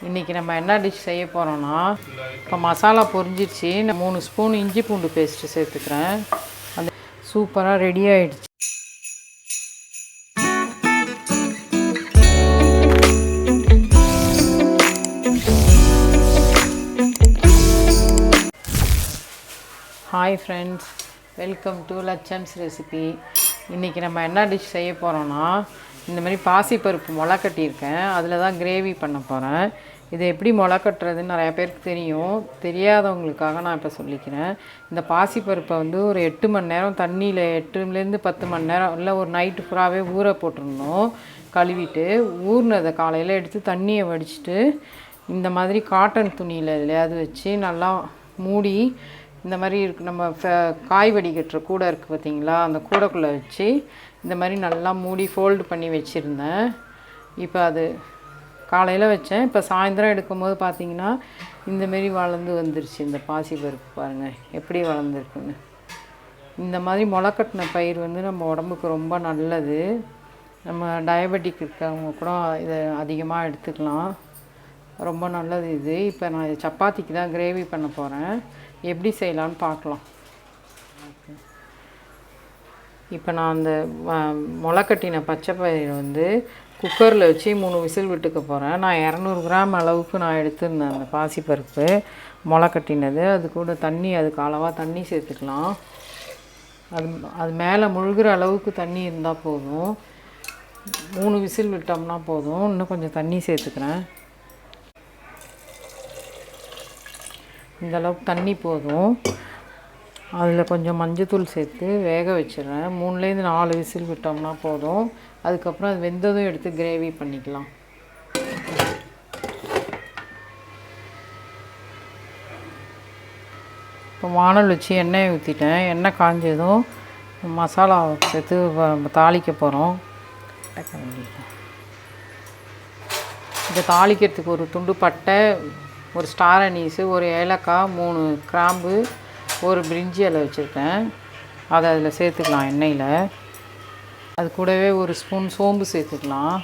இன்றைக்கி நம்ம என்ன டிஷ் செய்ய போகிறோன்னா, இப்போ மசாலா பொரிஞ்சிடுச்சு. நான் 3 ஸ்பூன் இஞ்சி பூண்டு பேஸ்ட்டு சேர்த்துக்கிறேன். அந்த சூப்பராக ரெடி ஆகிடுச்சு. Hi friends, welcome to Latchams recipe. இன்றைக்கி நம்ம என்ன டிஷ் செய்ய போகிறோன்னா, இந்த மாதிரி பாசிப்பருப்பு முளை கட்டியிருக்கேன். அதில் தான் கிரேவி பண்ண போகிறேன். இதை எப்படி முளை கட்டுறதுன்னு நிறையா பேருக்கு தெரியும். தெரியாதவங்களுக்காக நான் இப்போ சொல்லிக்கிறேன். இந்த பாசிப்பருப்பை வந்து ஒரு 8 மணி நேரம் தண்ணியில் 8லேருந்து 10 மணி நேரம் இல்லை ஒரு நைட்டு ஃபுல்லாகவே ஊற போட்டுருந்தோம். கழுவிட்டு ஊறினதை காலையில் எடுத்து தண்ணியை வடிச்சிட்டு இந்த மாதிரி காட்டன் துணியில் எதுலையாவது வச்சு நல்லா மூடி, இந்த மாதிரி இருக்குது நம்ம காய் வடிகட்டுற கூடை இருக்குது பார்த்திங்களா, அந்த கூடைக்குள்ளே வச்சு இந்த மாதிரி நல்லா மூடி ஃபோல்டு பண்ணி வச்சுருந்தேன். இப்போ அது காலையில் வச்சேன். இப்போ சாயந்தரம் எடுக்கும்போது பார்த்திங்கன்னா இந்தமாரி வளர்ந்து வந்துருச்சு. இந்த பாசிப்பருப்பு பாருங்கள் எப்படி வளர்ந்துருக்குன்னு. இந்த மாதிரி முளைக்கட்டின பயிர் வந்து நம்ம உடம்புக்கு ரொம்ப நல்லது. நம்ம டயபெட்டிக் இருக்கவங்க கூட இதை அதிகமாக எடுத்துக்கலாம். ரொம்ப நல்லது இது. இப்போ நான் சப்பாத்திக்கு தான் கிரேவி பண்ண போகிறேன். எப்படி செய்யலான்னு பார்க்கலாம். இப்போ நான் அந்த முளைக்கட்டின பச்சை பயிர் வந்து குக்கரில் வச்சு 3 விசில் விட்டுக்க போகிறேன். நான் 200 கிராம் அளவுக்கு நான் எடுத்துருந்தேன் அந்த பாசிப்பருப்பு முளைக்கட்டினது. அது கூட தண்ணி, அதுக்கு அளவாக தண்ணி சேர்த்துக்கலாம். அது மேலே முழுகிற அளவுக்கு தண்ணி இருந்தால் போதும். 3 விசில் விட்டோம்னா போதும். இன்னும் கொஞ்சம் தண்ணி சேர்த்துக்கிறேன். இந்த அளவுக்கு தண்ணி போதும். அதில் கொஞ்சம் மஞ்சத்தூள் சேர்த்து வேக வச்சிடுறேன். 3லேருந்து 4 விசில் விட்டோம்னா போதும். அதுக்கப்புறம் அது வெந்ததும் எடுத்து கிரேவி பண்ணிக்கலாம். இப்போ வானல் வச்சு எண்ணெயை ஊற்றிட்டேன். எண்ணெய் காஞ்சதும் மசாலா சேர்த்து தாளிக்க போகிறோம். இதை தாளிக்கிறதுக்கு ஒரு துண்டு பட்டை, ஒரு ஸ்டார் அனீஸு, ஒரு ஏலக்காய், 3 கிராம்பு, ஒரு பிரிஞ்சி இலை வச்சுருக்கேன். அதை அதில் சேர்த்துக்கலாம் எண்ணெயில். அது கூடவே ஒரு ஸ்பூன் சோம்பு சேர்த்துக்கலாம்.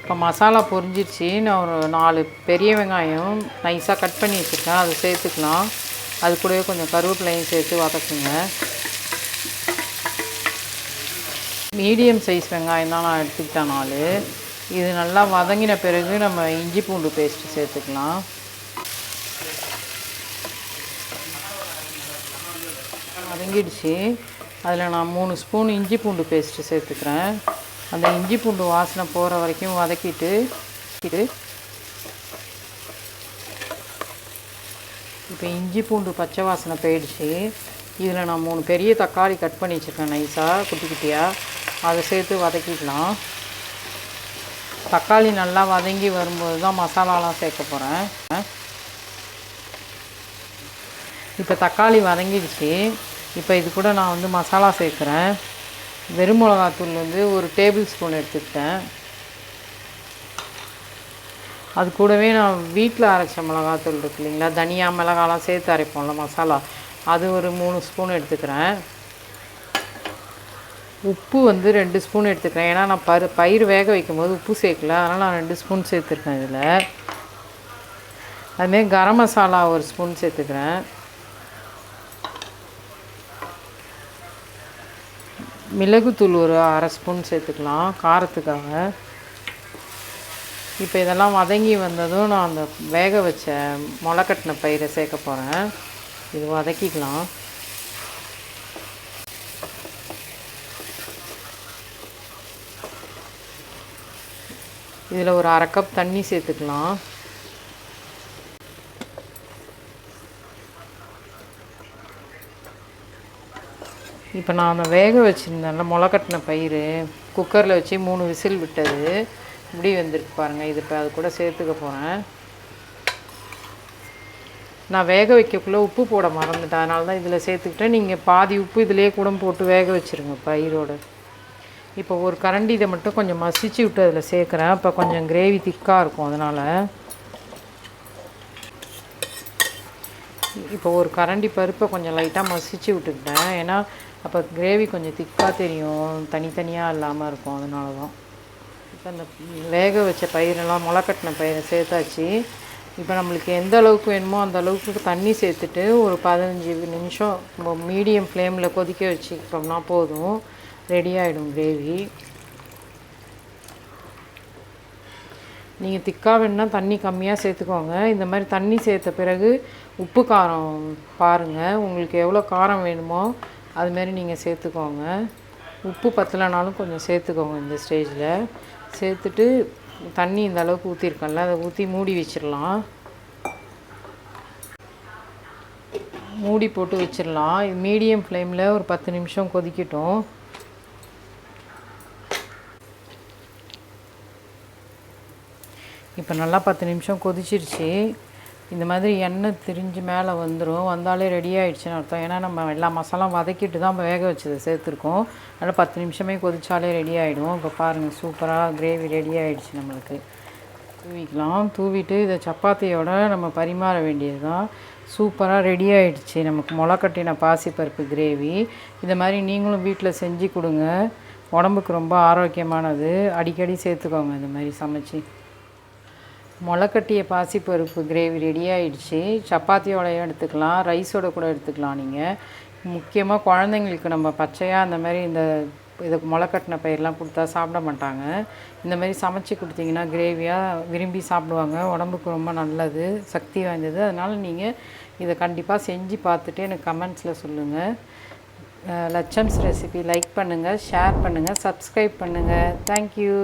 இப்போ மசாலா பொரிஞ்சிடுச்சு. நான் ஒரு 4 பெரிய வெங்காயம் நைஸாக கட் பண்ணி வச்சுருக்கேன். அதை சேர்த்துக்கலாம். அது கூடவே கொஞ்சம் கருவேப்பிலையும் சேர்த்து வதக்குங்க. மீடியம் சைஸ் வெங்காயம் தான் நான் எடுத்துக்கிட்டேன் 4. இது நல்லா வதங்கின பிறகு நம்ம இஞ்சி பூண்டு பேஸ்ட்டு சேர்த்துக்கலாம். வதங்கிடுச்சு. அதில் நான் 3 ஸ்பூன் இஞ்சி பூண்டு பேஸ்ட்டு சேர்த்துக்கிறேன். அந்த இஞ்சி பூண்டு வாசனை போகிற வரைக்கும் வதக்கிட்டு இப்போ இஞ்சி பூண்டு பச்சை வாசனை போயிடுச்சு. இதில் நான் 3 பெரிய தக்காளி கட் பண்ணி வச்சுருக்கேன் நைஸாக, குட்டி குட்டியாக. அதை சேர்த்து வதக்கிக்கலாம். தக்காளி நல்லா வதங்கி வரும்போது தான் மசாலாலாம் சேர்க்க போகிறேன். இப்போ தக்காளி வதங்கிடுச்சு. இப்போ இது கூட நான் வந்து மசாலா சேர்க்குறேன். வெறும் மிளகாத்தூள் வந்து ஒரு டேபிள் ஸ்பூன் எடுத்துக்கிட்டேன். அது கூடவே நான் வீட்டில் அரைச்ச மிளகாத்தூள் இருக்கு இல்லைங்களா, தனியா மிளகாலாம் சேர்த்து அரைப்போம்ல மசாலா, அது ஒரு 3 ஸ்பூன் எடுத்துக்கிறேன். உப்பு வந்து 2 ஸ்பூன் எடுத்துக்கிறேன். ஏன்னா நான் பயிர் வேக வைக்கும்போது உப்பு சேர்க்கல, அதனால் நான் 2 ஸ்பூன் சேர்த்துருக்கேன் இதில். அதுமாரி கரம் மசாலா ஒரு ஸ்பூன் சேர்த்துக்கிறேன். மிளகுத்தூள் ஒரு அரை ஸ்பூன் சேர்த்துக்கலாம் காரத்துக்காக. இப்போ இதெல்லாம் வதங்கி வந்ததும் நான் அந்த வேக வச்ச முளைக்கட்டின பயிரை சேர்க்க போகிறேன். இது வதக்கிக்கலாம். இதில் ஒரு அரை கப் தண்ணி சேர்த்துக்கலாம். இப்போ நான் அந்த வேக வச்சுருந்தேன்ல முளைக்கட்டின பயிர் குக்கரில் வச்சு 3 விசில் விட்டது இப்படி வந்துருக்கு பாருங்கள். இது இப்போ அது கூட சேர்த்துக்க போகிறேன். நான் வேக வைக்கக்குள்ளே உப்பு போட மறந்துட்டேன், அதனால தான் இதில் சேர்த்துக்கிட்டேன். நீங்கள் பாதி உப்பு இதிலே கூட போட்டு வேக வச்சுருங்க பயிரோடு. இப்போ ஒரு கரண்டி இதை மட்டும் கொஞ்சம் மசிச்சு விட்டு அதில் சேர்க்குறேன். இப்போ கொஞ்சம் கிரேவி திக்காக இருக்கும். அதனால் இப்போ ஒரு கரண்டி பருப்பை கொஞ்சம் லைட்டாக மசிச்சு விட்டுக்கிட்டேன். ஏன்னா அப்போ கிரேவி கொஞ்சம் திக்காக தெரியும், தனித்தனியாக இல்லாமல் இருக்கும். அதனால தான். இப்போ அந்த வேக வச்ச பயிரெல்லாம் முளைக்கட்டின பயிரை சேர்த்தாச்சு. இப்போ நம்மளுக்கு எந்த அளவுக்கு வேணுமோ அந்த அளவுக்கு தண்ணி சேர்த்துட்டு ஒரு 15 நிமிஷம் மீடியம் ஃப்ளேமில் கொதிக்க வச்சுக்கிட்டோம்னா போதும், ரெடி ஆகிடும் கிரேவி. நீங்கள் திக்காக வேணுன்னா தண்ணி கம்மியாக சேர்த்துக்கோங்க. இந்த மாதிரி தண்ணி சேர்த்த பிறகு உப்பு காரம் பாருங்கள், உங்களுக்கு எவ்வளோ காரம் வேணுமோ அதுமாரி நீங்கள் சேர்த்துக்கோங்க. உப்பு பத்தலைனாலும் கொஞ்சம் சேர்த்துக்கோங்க. இந்த ஸ்டேஜில் சேர்த்துட்டு தண்ணி இந்த அளவுக்கு ஊற்றிருக்கேன்ல, அதை ஊற்றி மூடி வச்சிடலாம். மூடி போட்டு வச்சிடலாம். இது மீடியம் ஃப்ளேமில் ஒரு 10 நிமிஷம் கொதிக்கட்டும். இப்போ நல்லா 10 நிமிஷம் கொதிச்சிருச்சு. இந்த மாதிரி எண்ணெய் திரிஞ்சு மேலே வந்தாலே ரெடி ஆகிடுச்சின்னு அர்த்தம். ஏன்னா நம்ம எல்லா மசாலாவும் வதக்கிட்டு தான் வேக வச்சதை சேர்த்துருக்கோம். அதனால் 10 நிமிஷமே கொதிச்சாலே ரெடி ஆகிடும். இப்போ பாருங்கள், சூப்பராக கிரேவி ரெடி ஆகிடுச்சு. நம்மளுக்கு தூவிக்கலாம். தூவிட்டு இதை சப்பாத்தியோட நம்ம பரிமாற வேண்டியது தான். சூப்பராக ரெடி ஆகிடுச்சு நமக்கு முளைக்கட்டின பாசிப்பருப்பு கிரேவி. இந்த மாதிரி நீங்களும் வீட்டில் செஞ்சு கொடுங்க, உடம்புக்கு ரொம்ப ஆரோக்கியமானது. அடிக்கடி சேர்த்துக்கோங்க இந்த மாதிரி சமைச்சி. முளைக்கட்டிய பாசிப்பருப்பு கிரேவி ரெடி ஆகிடுச்சு. சப்பாத்தியோடையும் எடுத்துக்கலாம், ரைஸோட கூட எடுத்துக்கலாம். நீங்கள் முக்கியமாக குழந்தைங்களுக்கு நம்ம பச்சையாக அந்த மாதிரி இதுக்கு முளைக்கட்டின பயிரெலாம் கொடுத்தா சாப்பிட மாட்டாங்க. இந்த மாதிரி சமைச்சி கொடுத்தீங்கன்னா கிரேவியாக விரும்பி சாப்பிடுவாங்க. உடம்புக்கு ரொம்ப நல்லது, சக்தி வாய்ந்தது. அதனால் நீங்கள் இதை கண்டிப்பாக செஞ்சு பார்த்துட்டு எனக்கு கமெண்ட்ஸில் சொல்லுங்கள். லட்சம்ஸ் ரெசிபி லைக் பண்ணுங்கள், ஷேர் பண்ணுங்கள், சப்ஸ்கிரைப் பண்ணுங்கள். தேங்க்யூ.